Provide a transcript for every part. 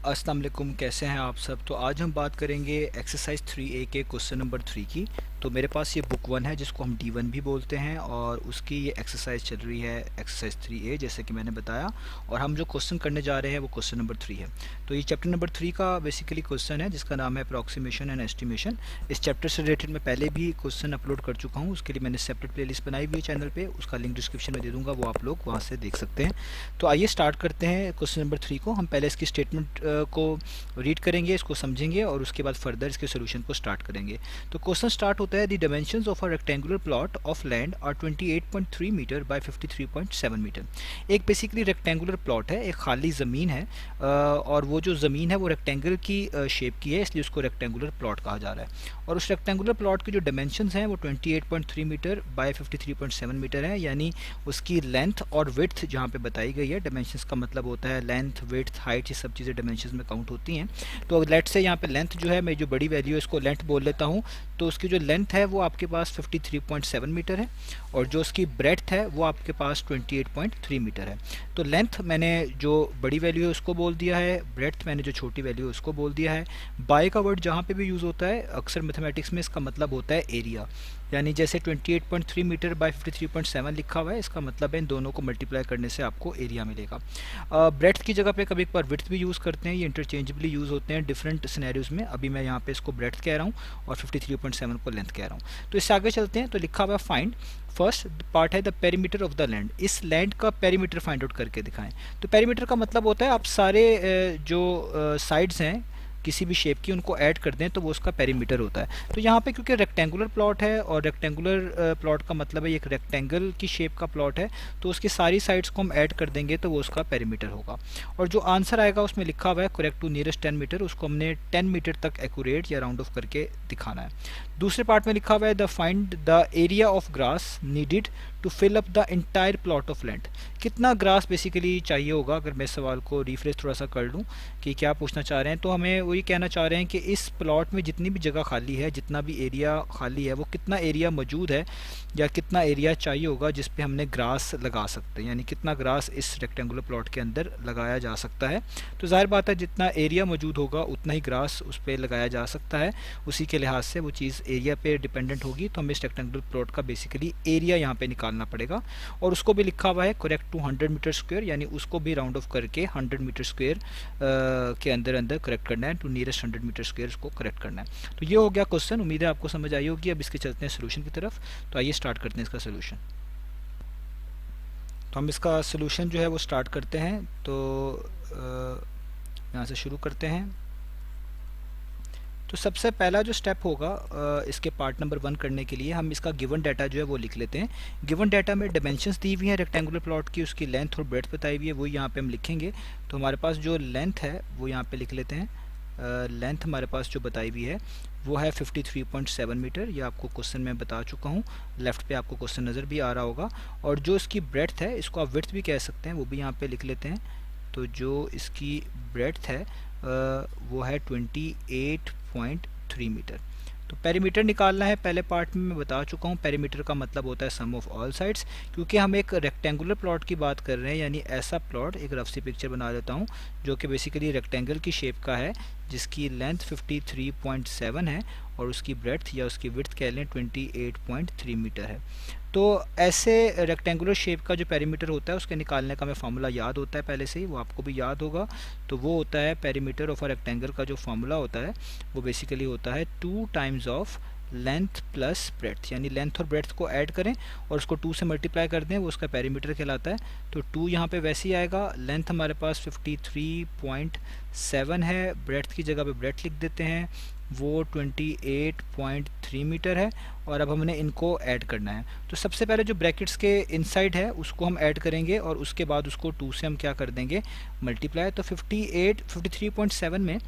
अस्सलाम वालेकुम, कैसे हैं आप सब। तो आज हम बात करेंगे एक्सरसाइज 3A के क्वेश्चन नंबर 3 की। तो मेरे पास ये बुक 1 है जिसको हम D1 भी बोलते हैं और उसकी ये एक्सरसाइज चल रही है एक्सरसाइज 3A जैसे कि मैंने बताया। और हम जो क्वेश्चन करने जा रहे हैं वो क्वेश्चन नंबर 3 है। तो ये चैप्टर नंबर 3 का बेसिकली क्वेश्चन है जिसका नाम है अप्रॉक्सीमेशन एंड एस्टिमेशन। इस चैप्टर से रिलेटेड मैं पहले भी क्वेश्चन अपलोड कर चुका हूँ, उसके लिए मैंने सेपरेट प्लेलिस्ट बनाई हुई है चैनल पर, उसका लिंक डिस्क्रिप्शन में दे दूँगा, वो आप लोग वहाँ से देख सकते हैं। तो आइए स्टार्ट करते हैं क्वेश्चन नंबर 3 को। हम पहले इसकी स्टेटमेंट को रीड करेंगे, इसको समझेंगे और उसके बाद फर्दर इसके सोल्यूशन को स्टार्ट करेंगे। तो क्वेश्चन स्टार्ट होता है, the dimensions of a rectangular plot of land are 28.3 metre by 53.7 metre. एक बेसिकली रेक्टेंगुलर प्लॉट है, एक खाली ज़मीन है और वो जो ज़मीन है वो रेक्टेंगल की शेप की है, इसलिए उसको रेक्टेंगुलर प्लॉट कहा जा रहा है। और उस रेक्टेंगुलर प्लॉट के जो डायमेंशंस हैं वो 28.3 मीटर बाय 53.7 मीटर है, यानी उसकी लेंथ और विड्थ जहाँ पे बताई गई है। डायमेंशंस का मतलब होता है लेंथ, विड्थ, हाइट, ये सब चीज़ें डायमेंशंस में काउंट होती हैं। तो लेट से यहाँ पे लेंथ जो है, मैं जो बड़ी वैल्यू है इसको लेंथ बोल लेता हूँ। तो उसकी जो लेंथ है वो आपके पास 53.7 मीटर है और जो उसकी ब्रेड्थ है वो आपके पास 28.3 मीटर है। तो लेंथ मैंने जो बड़ी वैल्यू है उसको बोल दिया है, ब्रेड्थ मैंने जो छोटी वैल्यू है उसको बोल दिया है। बाय का वर्ड जहाँ पे भी यूज़ होता है अक्सर मैथमेटिक्स में, इसका मतलब होता है एरिया। यानी जैसे 28.3 मीटर बाय 53.7 लिखा हुआ है, इसका मतलब है इन दोनों को मल्टीप्लाई करने से आपको एरिया मिलेगा। ब्रेड्थ की जगह पे कभी एक बार विड्थ भी यूज़ करते हैं, ये इंटरचेंजेबली यूज़ होते हैं डिफरेंट सिनेरियोज में। अभी मैं यहाँ पे इसको ब्रेड्थ कह रहा हूँ और 53.7 को लेंथ कह रहा हूँ। तो इससे आगे चलते हैं। तो लिखा हुआ है फाइंड फर्स्ट पार्ट है the perimeter of the land. इस लैंड का पेरीमीटर फाइंड आउट करके दिखाएं। तो पेरीमीटर का मतलब होता है आप सारे जो साइड्स हैं किसी भी शेप की उनको ऐड कर दें तो वो उसका पेरीमीटर होता है। तो यहाँ पे क्योंकि रेक्टेंगुलर प्लॉट है और रेक्टेंगुलर प्लॉट का मतलब है एक रेक्टेंगल की शेप का प्लॉट है, तो उसकी सारी साइड्स को हम ऐड कर देंगे तो वो उसका पेरीमीटर होगा। और जो आंसर आएगा उसमें लिखा हुआ है करेक्ट टू नियरेस्ट 10 मीटर, उसको हमने 10 मीटर तक एक्यूरेट या राउंड ऑफ करके दिखाना है। दूसरे पार्ट में लिखा हुआ है the find the area of grass needed to fill up the entire plot of land. कितना ग्रास बेसिकली चाहिए होगा, अगर मैं सवाल को रिफ्रेश थोड़ा सा कर लूँ कि क्या पूछना चाह रहे हैं, तो हमें वही कहना चाह रहे हैं कि इस प्लॉट में जितनी भी जगह खाली है, जितना भी एरिया खाली है, वो कितना एरिया मौजूद है या कितना एरिया चाहिए होगा जिस पे हमने ग्रास लगा सकते हैं, यानी कितना ग्रास इस रेक्टेंगुलर प्लॉट के अंदर लगाया जा सकता है। तो जाहिर बात है जितना एरिया मौजूद होगा उतना ही ग्रास उस पर लगाया जा सकता है, उसी के लिहाज से वो चीज़ एरिया पे डिपेंडेंट होगी। तो हमें इस रेक्टेंगुलर प्लॉट का बेसिकली एरिया यहाँ पे निकालना पड़ेगा और उसको भी लिखा हुआ है करेक्ट टू 100 मीटर स्क्वायर, यानी उसको भी राउंड ऑफ करके 100 मीटर स्क्वायर के अंदर अंदर करेक्ट करना है, टू नियरेस्ट 100 मीटर स्क्वायर उसको करेक्ट करना है। तो ये हो गया क्वेश्चन, उम्मीद है आपको समझ आई होगी। अब इसके चलते हैं सोल्यूशन की तरफ। तो आइए स्टार्ट करते हैं इसका सोल्यूशन। तो हम इसका सोल्यूशन जो है वो स्टार्ट करते हैं। तो यहाँ से शुरू करते हैं। तो सबसे पहला जो स्टेप होगा इसके पार्ट नंबर 1 करने के लिए, हम इसका गिवन डाटा जो है वो लिख लेते हैं। गिवन डाटा में डायमेंशंस दी हुई हैं रेक्टेंगुलर प्लॉट की, उसकी लेंथ और ब्रेड्थ बताई हुई है, वो यहाँ पे हम लिखेंगे। तो हमारे पास जो लेंथ है वो यहाँ पे लिख लेते हैं। लेंथ हमारे पास जो बताई हुई है वो है 53.7 मीटर, ये आपको क्वेश्चन में बता चुका हूँ, लेफ्ट पे आपको क्वेश्चन नज़र भी आ रहा होगा। और जो इसकी ब्रेड्थ है, इसको आप विड्थ भी कह सकते हैं, वो भी यहाँ पे लिख लेते हैं। तो जो इसकी ब्रेड्थ है वो है 28.3 मीटर। तो पेरीमीटर निकालना है, पहले पार्ट में मैं बता चुका हूँ, पेरीमीटर का मतलब होता है सम ऑफ ऑल साइड्स। क्योंकि हम एक रेक्टेंगुलर प्लॉट की बात कर रहे हैं, यानी ऐसा प्लॉट, एक रफ सी पिक्चर बना देता हूँ जो कि बेसिकली रेक्टेंगल की शेप का है, जिसकी लेंथ 53.7 है और उसकी ब्रेड्थ या उसकी विड्थ कह लें 28.3 मीटर है। तो ऐसे रेक्टेंगुलर शेप का जो पेरीमीटर होता है उसके निकालने का हमें फार्मूला याद होता है पहले से ही, वो आपको भी याद होगा। तो वो होता है पेरीमीटर ऑफ अ रेक्टेंगल का जो फार्मूला होता है वो बेसिकली होता है 2 times of length plus breadth, यानी लेंथ और ब्रेड्थ को ऐड करें और उसको 2 से मल्टीप्लाई कर दें, वो उसका पेरीमीटर कहलाता है। तो 2 यहाँ पे वैसे ही आएगा। लेंथ हमारे पास 53.7 है, ब्रेड्थ की जगह पे ब्रेड्थ लिख देते हैं, वो 28.3 मीटर है। और अब हमने इनको ऐड करना है। तो सबसे पहले जो ब्रैकेट्स के इनसाइड है उसको हम ऐड करेंगे और उसके बाद उसको 2 से हम क्या कर देंगे, मल्टीप्लाई। तो 53.7 में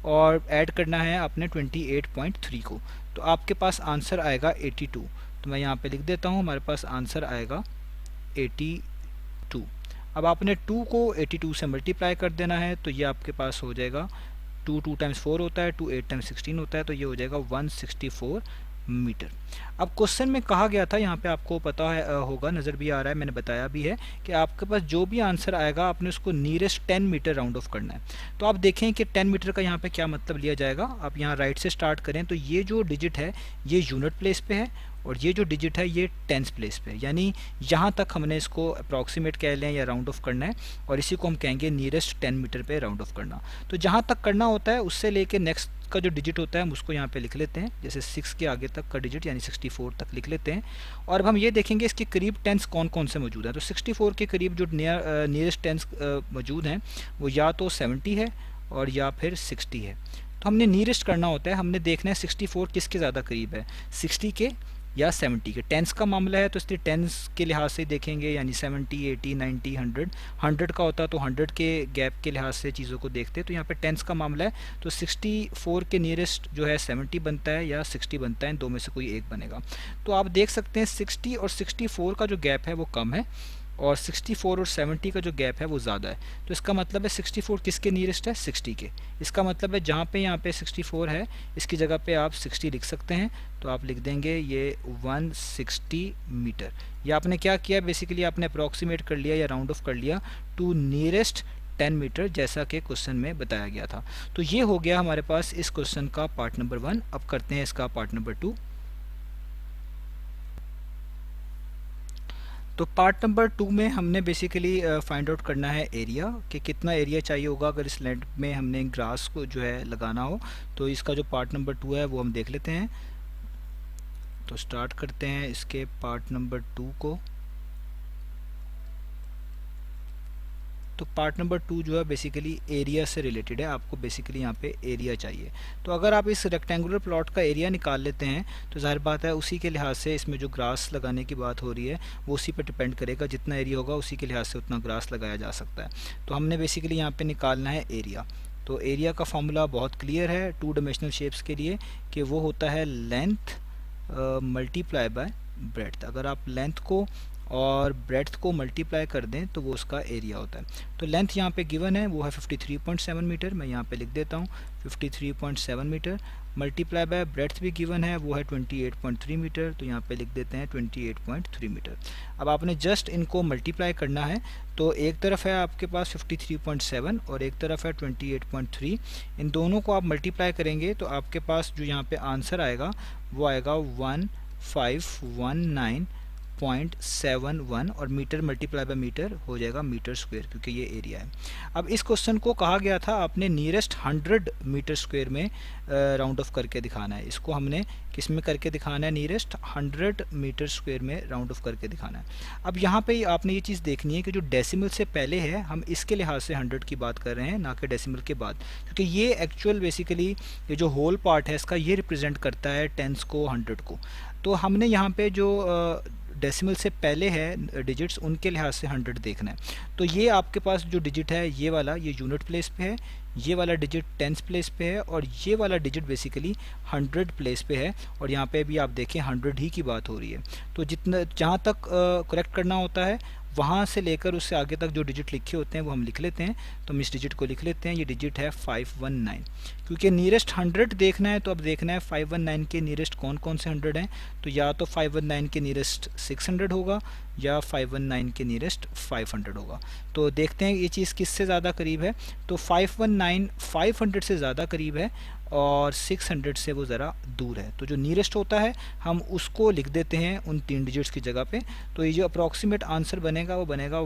और ऐड करना है आपने 28.3 को, तो आपके पास आंसर आएगा 82। तो मैं यहाँ पे लिख देता हूँ, हमारे पास आंसर आएगा 82। अब आपने 2 को 82 से मल्टीप्लाई कर देना है, तो ये आपके पास हो जाएगा 2 2 टाइम्स 4 होता है, 2 8 टाइम्स 16 होता है, तो ये हो जाएगा 164 मीटर। अब क्वेश्चन में कहा गया था, यहाँ पे आपको पता है होगा, नज़र भी आ रहा है, मैंने बताया भी है कि आपके पास जो भी आंसर आएगा आपने उसको नियरेस्ट 10 मीटर राउंड ऑफ करना है। तो आप देखें कि 10 मीटर का यहाँ पे क्या मतलब लिया जाएगा। आप यहाँ राइट से स्टार्ट करें तो ये जो डिजिट है ये यूनिट प्लेस पे है और ये जो डिजिट है ये टेंस प्लेस पे है, यानी यहाँ तक हमने इसको अप्रॉक्सीमेट कह लें या राउंड ऑफ करना है और इसी को हम कहेंगे नियरेस्ट 10 मीटर पे राउंड ऑफ करना। तो जहाँ तक करना होता है उससे लेके नेक्स्ट का जो डिजिट होता है हम उसको यहाँ पे लिख लेते हैं, जैसे 6 के आगे तक का डिजिट यानी 64 तक लिख लेते हैं। और अब हम ये देखेंगे इसके करीब टेंस कौन कौन से मौजूद हैं। तो 64 के करीब जो नियरेस्ट टेंस मौजूद हैं वो या तो 70 है और या फिर 60 है। तो हमने नियरेस्ट करना होता है, हमने देखना है 64 किसके ज़्यादा करीब है, 60 के या 70 के। टेंस का मामला है तो इसलिए टेंस के लिहाज से देखेंगे, यानी 70, 80, 90, 100 का होता तो 100 के गैप के लिहाज से चीज़ों को देखते। तो यहाँ पे टेंस का मामला है तो 64 के नियरेस्ट जो है 70 बनता है या 60 बनता है, इन दो में से कोई एक बनेगा। तो आप देख सकते हैं 60 और 64 का जो गैप है वो कम है और 64 और 70 का जो गैप है वो ज़्यादा है। तो इसका मतलब है 64 किसके नियरेस्ट है, 60 के। इसका मतलब है जहाँ पे यहाँ पे 64 है इसकी जगह पे आप 60 लिख सकते हैं। तो आप लिख देंगे ये 160 मीटर। ये आपने क्या किया, बेसिकली आपने अप्रॉक्सीमेट कर लिया या राउंड ऑफ कर लिया टू नियरेस्ट 10 मीटर, जैसा कि क्वेश्चन में बताया गया था। तो ये हो गया हमारे पास इस क्वेश्चन का पार्ट नंबर 1। अब करते हैं इसका पार्ट नंबर 2। तो पार्ट नंबर 2 में हमने बेसिकली फाइंड आउट करना है एरिया, कि कितना एरिया चाहिए होगा अगर इस लैंड में हमने ग्रास को जो है लगाना हो। तो इसका जो पार्ट नंबर 2 है वो हम देख लेते हैं। तो स्टार्ट करते हैं इसके पार्ट नंबर 2 को। तो पार्ट नंबर 2 जो है बेसिकली एरिया से रिलेटेड है, आपको बेसिकली यहाँ पे एरिया चाहिए। तो अगर आप इस रेक्टेंगुलर प्लॉट का एरिया निकाल लेते हैं तो जाहिर बात है उसी के लिहाज से इसमें जो ग्रास लगाने की बात हो रही है वो उसी पे डिपेंड करेगा, जितना एरिया होगा उसी के लिहाज से उतना ग्रास लगाया जा सकता है। तो हमने बेसिकली यहाँ पर निकालना है एरिया। तो एरिया का फॉर्मूला बहुत क्लियर है 2 डायमेंशनल शेप्स के लिए, कि वो होता है लेंथ मल्टीप्लाई बाय ब्रेड्थ। अगर आप लेंथ को और ब्रेड्थ को मल्टीप्लाई कर दें तो वो उसका एरिया होता है। तो लेंथ यहाँ पे गिवन है वो है 53.7 मीटर, मैं यहाँ पे लिख देता हूँ 53.7 मीटर। मल्टीप्लाई बाय ब्रेड्थ भी गिवन है वो है 28.3 मीटर, तो यहाँ पे लिख देते हैं 28.3 मीटर। अब आपने जस्ट इनको मल्टीप्लाई करना है। तो एक तरफ है आपके पास 53.7 और एक तरफ है 28.3। इन दोनों को आप मल्टीप्लाई करेंगे तो आपके पास जो यहाँ पे आंसर आएगा वो आएगा 1519.71 और मीटर मल्टीप्लाई बाय मीटर हो जाएगा मीटर स्क्वायर, क्योंकि ये एरिया है। अब इस क्वेश्चन को कहा गया था आपने नियरेस्ट 100 मीटर स्क्वायर में राउंड ऑफ करके दिखाना है। इसको हमने किस में करके दिखाना है, नियरेस्ट 100 मीटर स्क्वायर में राउंड ऑफ करके दिखाना है। अब यहाँ पे आपने ये चीज़ देखनी है कि जो डेसिमल से पहले है हम इसके लिहाज से 100 की बात कर रहे हैं, ना कि डेसिमल के बाद, क्योंकि ये एक्चुअल बेसिकली ये जो होल पार्ट है इसका ये रिप्रेजेंट करता है टेंस को, 100 को। तो हमने यहाँ पे जो डेसिमल से पहले है डिजिट्स उनके लिहाज से 100 देखना है। तो ये आपके पास जो डिजिट है ये वाला ये यूनिट प्लेस पे है, ये वाला डिजिट टेंस प्लेस पे है और ये वाला डिजिट बेसिकली 100 प्लेस पे है। और यहाँ पे भी आप देखें 100 ही की बात हो रही है। तो जितना जहाँ तक करेक्ट करना होता है वहाँ से लेकर उससे आगे तक जो डिजिट लिखे होते हैं वो हम लिख लेते हैं। तो हम इस डिजिट को लिख लेते हैं, ये डिजिट है 519। क्योंकि नियरेस्ट 100 देखना है तो अब देखना है 519 के नियरेस्ट कौन कौन से 100 हैं। तो या तो 519 के नियरेस्ट 600 होगा या 519 के नियरेस्ट 500 होगा। तो देखते हैं ये चीज़ किससे ज़्यादा करीब है। तो 519 500 से ज़्यादा करीब है और 600 से वो ज़रा दूर है। तो जो नियरेस्ट होता है हम उसको लिख देते हैं उन 3 डिजिट्स की जगह पे। तो ये जो अप्रॉक्सीमेट आंसर बनेगा वो बनेगा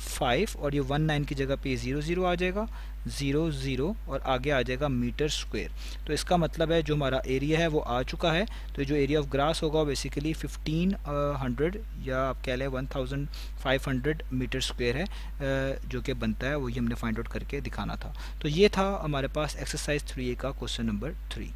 15 और ये 19 की जगह पे ये 00 आ जाएगा, 00 और आगे आ जाएगा मीटर स्क्वायर। तो इसका मतलब है जो हमारा एरिया है वो आ चुका है। तो जो एरिया ऑफ ग्रास होगा बेसिकली 1500 या आप कह लें 1500 मीटर स्क्वायर है, जो कि बनता है, वही हमने फाइंड आउट करके दिखाना था। तो ये था हमारे पास एक्सरसाइज 3A का क्वेश्चन नंबर 3।